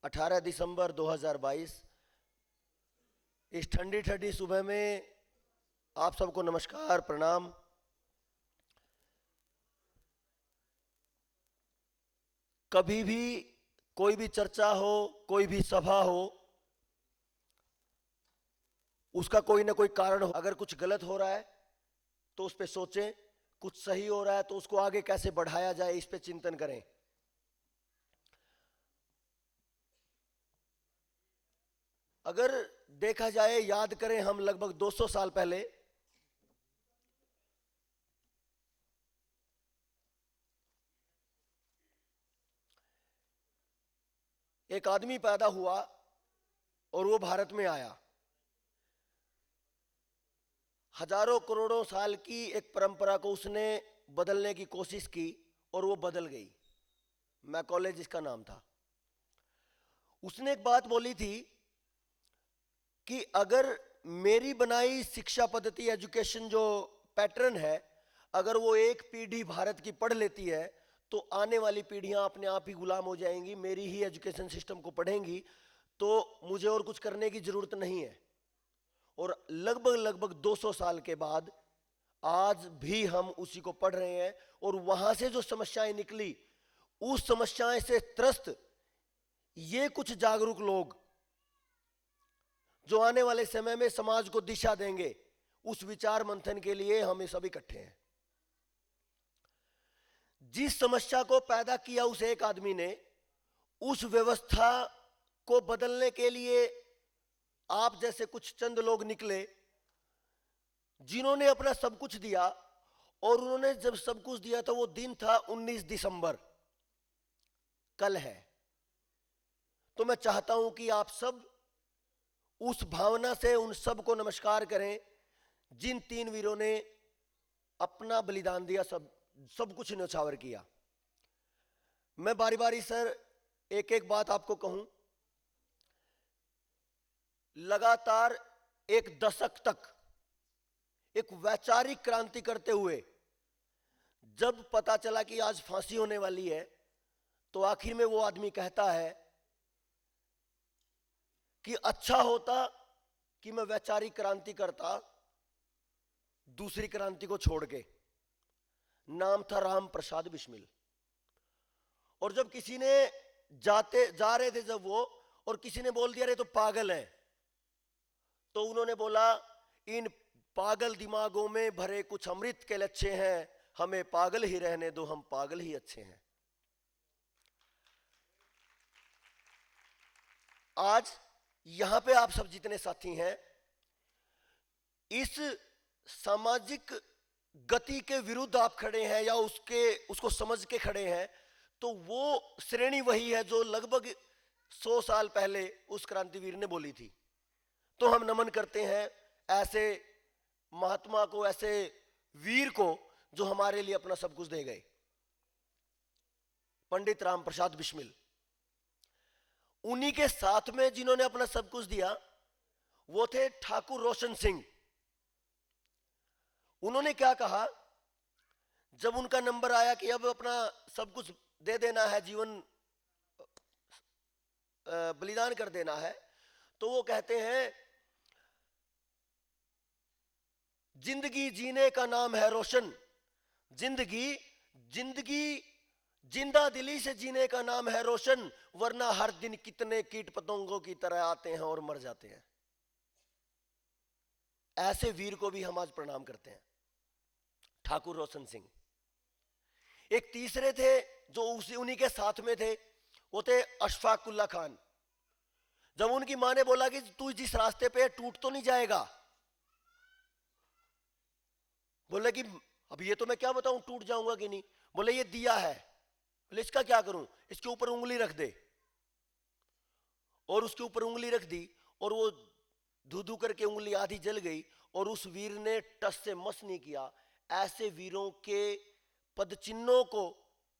18 दिसंबर 2022 इस ठंडी ठंडी सुबह में आप सबको नमस्कार, प्रणाम। कभी भी कोई भी चर्चा हो, कोई भी सभा हो, उसका कोई ना कोई कारण हो। अगर कुछ गलत हो रहा है तो उस पर सोचें, कुछ सही हो रहा है तो उसको आगे कैसे बढ़ाया जाए, इस पे चिंतन करें। अगर देखा जाए, याद करें, हम लगभग 200 साल पहले एक आदमी पैदा हुआ और वो भारत में आया। हजारों करोड़ों साल की एक परंपरा को उसने बदलने की कोशिश की और वो बदल गई। मैकॉले जिसका नाम था, उसने एक बात बोली थी कि अगर मेरी बनाई शिक्षा पद्धति, एजुकेशन जो पैटर्न है, अगर वो एक पीढ़ी भारत की पढ़ लेती है तो आने वाली पीढ़ियां अपने आप ही गुलाम हो जाएंगी, मेरी ही एजुकेशन सिस्टम को पढ़ेंगी, तो मुझे और कुछ करने की जरूरत नहीं है। और लगभग 200 साल के बाद आज भी हम उसी को पढ़ रहे हैं। और वहां से जो समस्याएं निकली, उस समस्याएं से त्रस्त ये कुछ जागरूक लोग जो आने वाले समय में समाज को दिशा देंगे, उस विचार मंथन के लिए हम सब इकट्ठे हैं। जिस समस्या को पैदा किया उस एक आदमी ने, उस व्यवस्था को बदलने के लिए आप जैसे कुछ चंद लोग निकले जिन्होंने अपना सब कुछ दिया। और उन्होंने जब सब कुछ दिया था, वो दिन था 19 दिसंबर, कल है। तो मैं चाहता हूं कि आप सब उस भावना से उन सब को नमस्कार करें जिन 3 वीरों ने अपना बलिदान दिया, सब कुछ न्यौछावर किया। मैं बारी बारी सर एक एक बात आपको कहूं। लगातार एक दशक तक एक वैचारिक क्रांति करते हुए जब पता चला कि आज फांसी होने वाली है, तो आखिर में वो आदमी कहता है कि अच्छा होता कि मैं वैचारिक क्रांति करता दूसरी क्रांति को छोड़ के। नाम था राम प्रसाद बिस्मिल। और जब किसी ने जा रहे थे जब वो, और किसी ने बोल दिया रे तो पागल है, तो उन्होंने बोला इन पागल दिमागों में भरे कुछ अमृत के लच्छे हैं, हमें पागल ही रहने दो, हम पागल ही अच्छे हैं। आज यहां पे आप सब जितने साथी हैं, इस सामाजिक गति के विरुद्ध आप खड़े हैं या उसको समझ के खड़े हैं, तो वो श्रेणी वही है जो लगभग 100 साल पहले उस क्रांतिवीर ने बोली थी। तो हम नमन करते हैं ऐसे महात्मा को, ऐसे वीर को जो हमारे लिए अपना सब कुछ दे गए। पंडित राम प्रसाद बिस्मिल, उन्हीं के साथ में जिन्होंने अपना सब कुछ दिया वो थे ठाकुर रोशन सिंह। उन्होंने क्या कहा जब उनका नंबर आया कि अब अपना सब कुछ दे देना है, जीवन बलिदान कर देना है, तो वो कहते हैं जिंदगी जीने का नाम है रोशन, जिंदगी जिंदा दिली से जीने का नाम है रोशन, वरना हर दिन कितने कीट पतंगों की तरह आते हैं और मर जाते हैं। ऐसे वीर को भी हम आज प्रणाम करते हैं, ठाकुर रोशन सिंह। एक तीसरे थे जो उन्हीं के साथ में थे, वो थे अशफाक उल्ला खान। जब उनकी मां ने बोला कि तू जिस रास्ते पे टूट तो नहीं जाएगा, बोले कि अब ये तो मैं क्या बताऊं टूट जाऊंगा कि नहीं। बोले ये दिया है, बोले इसका क्या करूं, इसके ऊपर उंगली रख दे। और उसके ऊपर उंगली रख दी और वो धू धू करके उंगली आधी जल गई और उस वीर ने टस से मस नहीं किया। ऐसे वीरों के पद चिन्हों को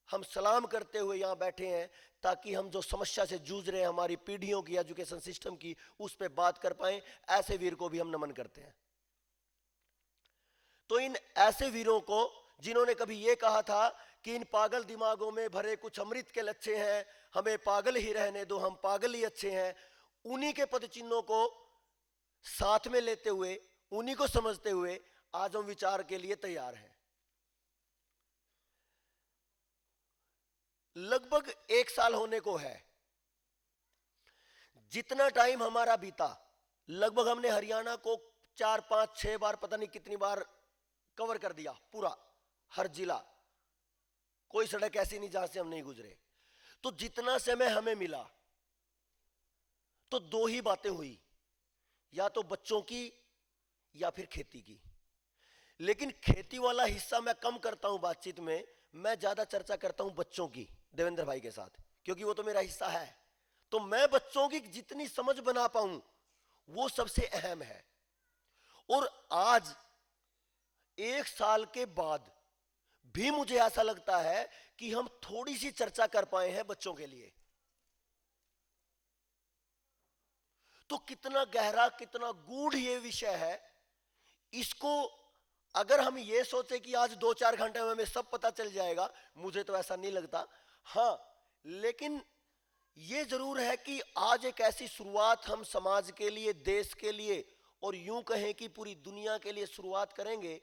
हम सलाम करते हुए यहां बैठे हैं, ताकि हम जो समस्या से जूझ रहे हैं हमारी पीढ़ियों की एजुकेशन सिस्टम की, उस पर बात कर पाए। ऐसे वीर को भी हम नमन करते हैं। तो इन ऐसे वीरों को जिन्होंने कभी ये कहा था कि इन पागल दिमागों में भरे कुछ अमृत के लच्छे हैं, हमें पागल ही रहने दो, हम पागल ही अच्छे हैं, उन्हीं के पद चिन्हों को साथ में लेते हुए, उन्हीं को समझते हुए आज हम विचार के लिए तैयार हैं। लगभग 1 साल होने को है। जितना टाइम हमारा बीता, लगभग हमने हरियाणा को 4, 5, 6 बार, पता नहीं कितनी बार कवर कर दिया, पूरा हर जिला। कोई सड़क ऐसी नहीं जहां से हम नहीं गुजरे। तो जितना समय हमें मिला तो 2 ही बातें हुई, या तो बच्चों की या फिर खेती की। लेकिन खेती वाला हिस्सा मैं कम करता हूं बातचीत में, मैं ज्यादा चर्चा करता हूं बच्चों की देवेंद्र भाई के साथ, क्योंकि वो तो मेरा हिस्सा है। तो मैं बच्चों की जितनी समझ बना पाऊं वो सबसे अहम है। और आज 1 साल के बाद भी मुझे ऐसा लगता है कि हम थोड़ी सी चर्चा कर पाए हैं बच्चों के लिए। तो कितना गहरा, कितना गूढ़ ये विषय है, इसको अगर हम ये सोचे कि आज 2-4 घंटे में हमें सब पता चल जाएगा, मुझे तो ऐसा नहीं लगता। हाँ, लेकिन ये जरूर है कि आज एक ऐसी शुरुआत हम समाज के लिए, देश के लिए, और यूं कहें कि पूरी दुनिया के लिए शुरुआत करेंगे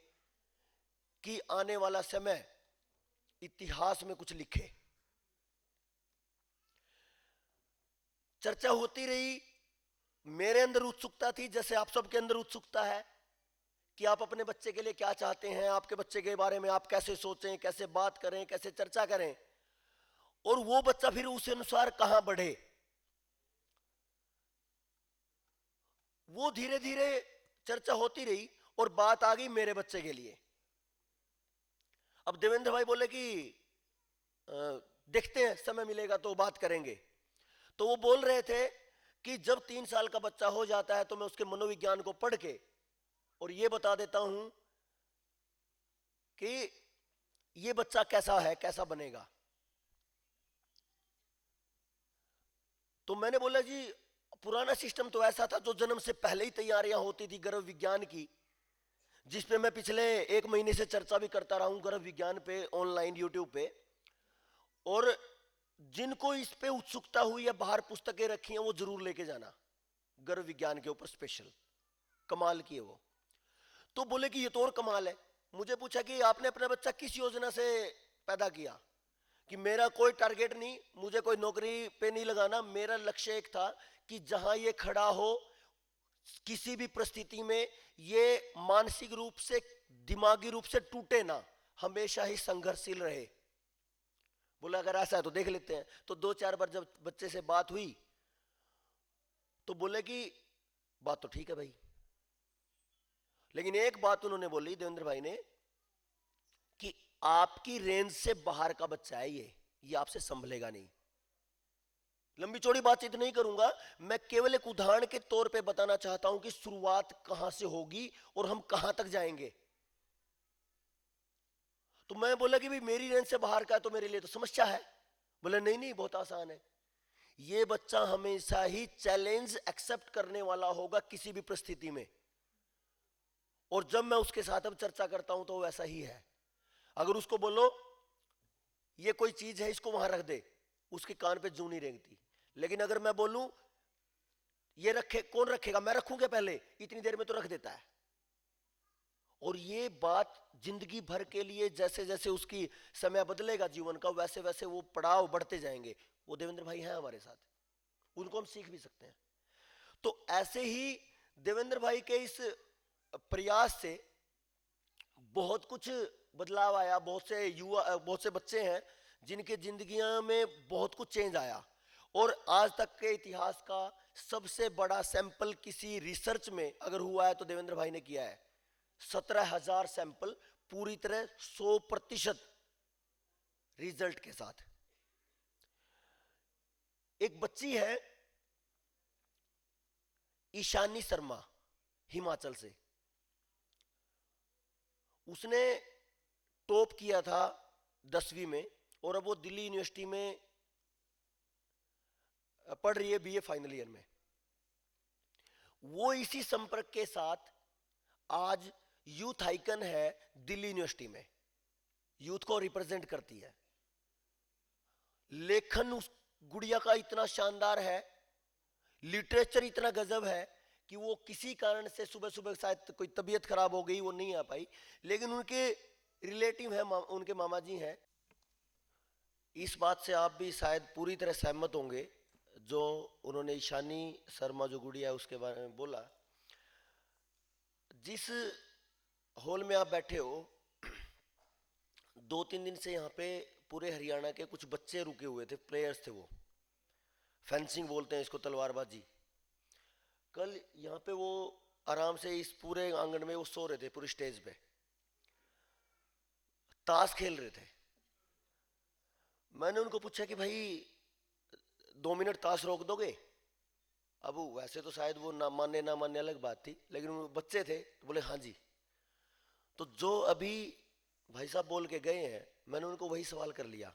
कि आने वाला समय इतिहास में कुछ लिखे। चर्चा होती रही, मेरे अंदर उत्सुकता थी, जैसे आप सबके अंदर उत्सुकता है कि आप अपने बच्चे के लिए क्या चाहते हैं, आपके बच्चे के बारे में आप कैसे सोचें, कैसे बात करें, कैसे चर्चा करें, और वो बच्चा फिर उस अनुसार कहां बढ़े। वो धीरे धीरे चर्चा होती रही और बात आ गई मेरे बच्चे के लिए। अब देवेंद्र भाई बोले कि देखते हैं, समय मिलेगा तो बात करेंगे। तो वो बोल रहे थे कि जब 3 साल का बच्चा हो जाता है तो मैं उसके मनोविज्ञान को पढ़ के और ये बता देता हूं कि ये बच्चा कैसा है, कैसा बनेगा। तो मैंने बोला जी, पुराना सिस्टम तो ऐसा था जो जन्म से पहले ही तैयारियां होती थी गर्भ विज्ञान की, जिसपे मैं पिछले 1 महीने से चर्चा भी करता रहा हूं गर्भ विज्ञान पे, ऑनलाइन यूट्यूब पे। और जिनको इस पे उत्सुकता हुई या बाहर पुस्तकें रखी हैं वो जरूर लेके जाना, गर्भ विज्ञान के ऊपर स्पेशल, कमाल की है वो। तो बोले कि ये तो और कमाल है। मुझे पूछा कि आपने अपना बच्चा किस योजना से पैदा किया? कि मेरा कोई टारगेट नहीं, मुझे कोई नौकरी पे नहीं लगाना, मेरा लक्ष्य एक था कि जहां ये खड़ा हो किसी भी परिस्थिति में ये मानसिक रूप से, दिमागी रूप से टूटे ना, हमेशा ही संघर्षशील रहे। बोला अगर ऐसा है तो देख लेते हैं। तो 2-4 बार जब बच्चे से बात हुई तो बोले कि बात तो ठीक है भाई, लेकिन एक बात उन्होंने बोली देवेंद्र भाई ने कि आपकी रेंज से बाहर का बच्चा है ये आपसे संभलेगा नहीं। लंबी चौड़ी बातचीत नहीं करूंगा, मैं केवल एक उदाहरण के तौर पे बताना चाहता हूं कि शुरुआत कहां से होगी और हम कहां तक जाएंगे। तो मैं बोला कि भाई मेरी रेंज से बाहर का है तो मेरे लिए तो समस्या है। बोला नहीं नहीं, बहुत आसान है, ये बच्चा हमेशा ही चैलेंज एक्सेप्ट करने वाला होगा किसी भी परिस्थिति में। और जब मैं उसके साथ अब चर्चा करता हूं तो वैसा ही है। अगर उसको बोलो ये कोई चीज है इसको वहां रख दे, उसके कान पे जूं नहीं रेंगती। लेकिन अगर मैं बोलूं ये रखे, कौन रखेगा, मैं रखूंगा पहले, इतनी देर में तो रख देता है। और ये बात जिंदगी भर के लिए, जैसे जैसे उसकी समय बदलेगा जीवन का, वैसे वैसे वो पड़ाव बढ़ते जाएंगे। वो देवेंद्र भाई हैं हमारे साथ, उनको हम सीख भी सकते हैं। तो ऐसे ही देवेंद्र भाई के इस प्रयास से बहुत कुछ बदलाव आया। बहुत से युवा, बहुत से बच्चे हैं जिनके जिंदगियां में बहुत कुछ चेंज आया। और आज तक के इतिहास का सबसे बड़ा सैंपल किसी रिसर्च में अगर हुआ है तो देवेंद्र भाई ने किया है। 17,000 सैंपल पूरी तरह 100% रिजल्ट के साथ। एक बच्ची है ईशानी शर्मा, हिमाचल से, उसने टॉप किया था 10वीं में और अब वो दिल्ली यूनिवर्सिटी में पढ़ रही है, बीए फाइनल ईयर में। वो इसी संपर्क के साथ आज यूथ आइकन है दिल्ली यूनिवर्सिटी में। यूथ को रिप्रेजेंट करती है। लेखन उस गुड़िया का इतना शानदार है, लिटरेचर इतना गजब है कि वो किसी कारण से सुबह सुबह शायद कोई तबीयत खराब हो गई, वो नहीं आ पाई, लेकिन उनके रिलेटिव है, उनके मामा जी हैं। इस बात से आप भी शायद पूरी तरह सहमत होंगे जो उन्होंने ईशानी शर्मा जो गुड़िया है उसके बारे में बोला। जिस हॉल में आप बैठे हो, 2-3 दिन से यहाँ पे पूरे हरियाणा के कुछ बच्चे रुके हुए थे, प्लेयर्स थे, वो फेंसिंग बोलते हैं इसको, तलवारबाजी। कल यहाँ पे वो आराम से इस पूरे आंगन में वो सो रहे थे, पूरी स्टेज पे ताश खेल रहे थे। मैंने उनको पूछा कि भाई 2 मिनट ताश रोक दोगे? अब वैसे तो शायद वो ना मानने अलग बात थी, लेकिन वो बच्चे थे तो बोले हाँ जी। तो जो अभी भाई साहब बोल के गए हैं, मैंने उनको वही सवाल कर लिया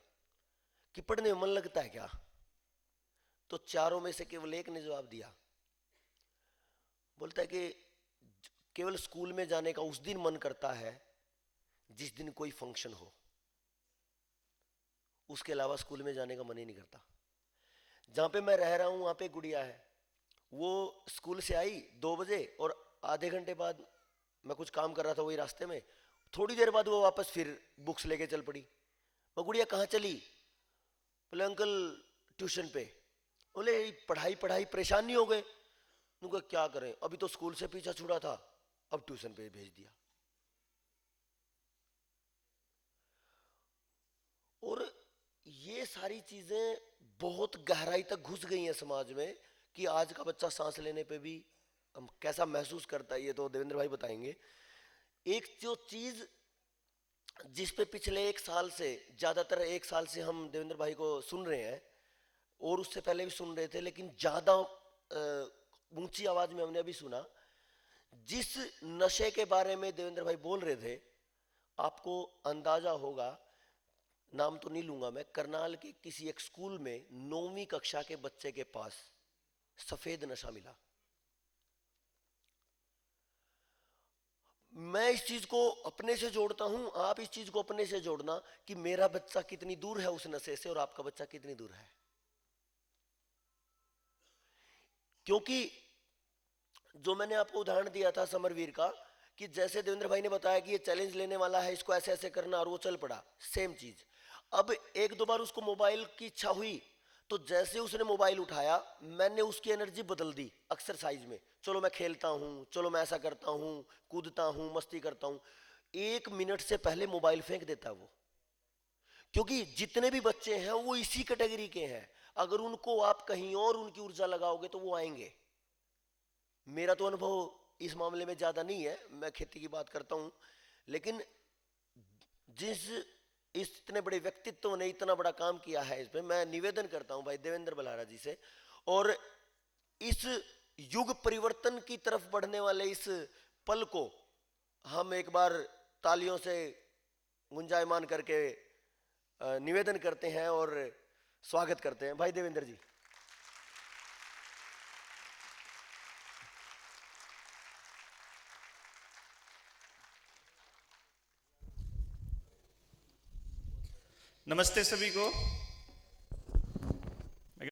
कि पढ़ने में मन लगता है क्या? तो चारों में से केवल एक ने जवाब दिया, बोलता है कि केवल स्कूल में जाने का उस दिन मन करता है जिस दिन कोई फंक्शन हो, उसके अलावा स्कूल में जाने का मन ही नहीं करता। जहाँ पे मैं रह रहा हूँ वहाँ पे गुड़िया है, वो स्कूल से आई 2 बजे और आधे घंटे बाद मैं कुछ काम कर रहा था वही रास्ते में, थोड़ी देर बाद वो वापस फिर बुक्स लेके चल पड़ी। मैं गुड़िया कहाँ चली? बोले अंकल ट्यूशन पे। बोले पढ़ाई पढ़ाई परेशान नहीं हो गए? उनको क्या करें, अभी तो स्कूल से पीछा छुड़ा था, अब ट्यूशन पे भेज दिया। और ये सारी चीजें बहुत गहराई तक घुस गई हैं समाज में कि आज का बच्चा सांस लेने पे भी हम कैसा महसूस करता है, ये तो देवेंद्र भाई बताएंगे। एक जो चीज जिस पे पिछले 1 साल से, ज्यादातर 1 साल से हम देवेंद्र भाई को सुन रहे हैं और उससे पहले भी सुन रहे थे, लेकिन ज्यादा ऊंची आवाज में हमने अभी सुना, जिस नशे के बारे में देवेंद्र भाई बोल रहे थे, आपको अंदाजा होगा, नाम तो नहीं लूंगा मैं, करनाल के किसी एक स्कूल में 9वीं कक्षा के बच्चे के पास सफेद नशा मिला। मैं इस चीज को अपने से जोड़ता हूं, आप इस चीज को अपने से जोड़ना कि मेरा बच्चा कितनी दूर है उस नशे से और आपका बच्चा कितनी दूर है। क्योंकि जो मैंने आपको उदाहरण दिया था समरवीर का, कि जैसे देवेंद्र भाई ने बताया कि ये चैलेंज लेने वाला है, इसको ऐसे ऐसे करना, और वो चल पड़ा, सेम चीज। अब 1-2 बार उसको मोबाइल की इच्छा हुई, तो जैसे उसने मोबाइल उठाया, मैंने उसकी एनर्जी बदल दी एक्सरसाइज में, चलो मैं खेलता हूं, चलो मैं ऐसा करता हूं, कूदता हूं, मस्ती करता हूं। 1 मिनट से पहले मोबाइल फेंक देता है वो। क्योंकि जितने भी बच्चे हैं वो इसी कैटेगरी के हैं, अगर उनको आप कहीं और उनकी ऊर्जा लगाओगे तो वो आएंगे। मेरा तो अनुभव इस मामले में ज्यादा नहीं है, मैं खेती की बात करता हूं, लेकिन जिस इतने बड़े व्यक्तित्व ने इतना बड़ा काम किया है, इस पे मैं निवेदन करता हूं भाई देवेंद्र बल्हारा जी से, और इस युग परिवर्तन की तरफ बढ़ने वाले इस पल को हम एक बार तालियों से गुंजायमान करके निवेदन करते हैं और स्वागत करते हैं। भाई देवेंद्र जी। नमस्ते सभी को।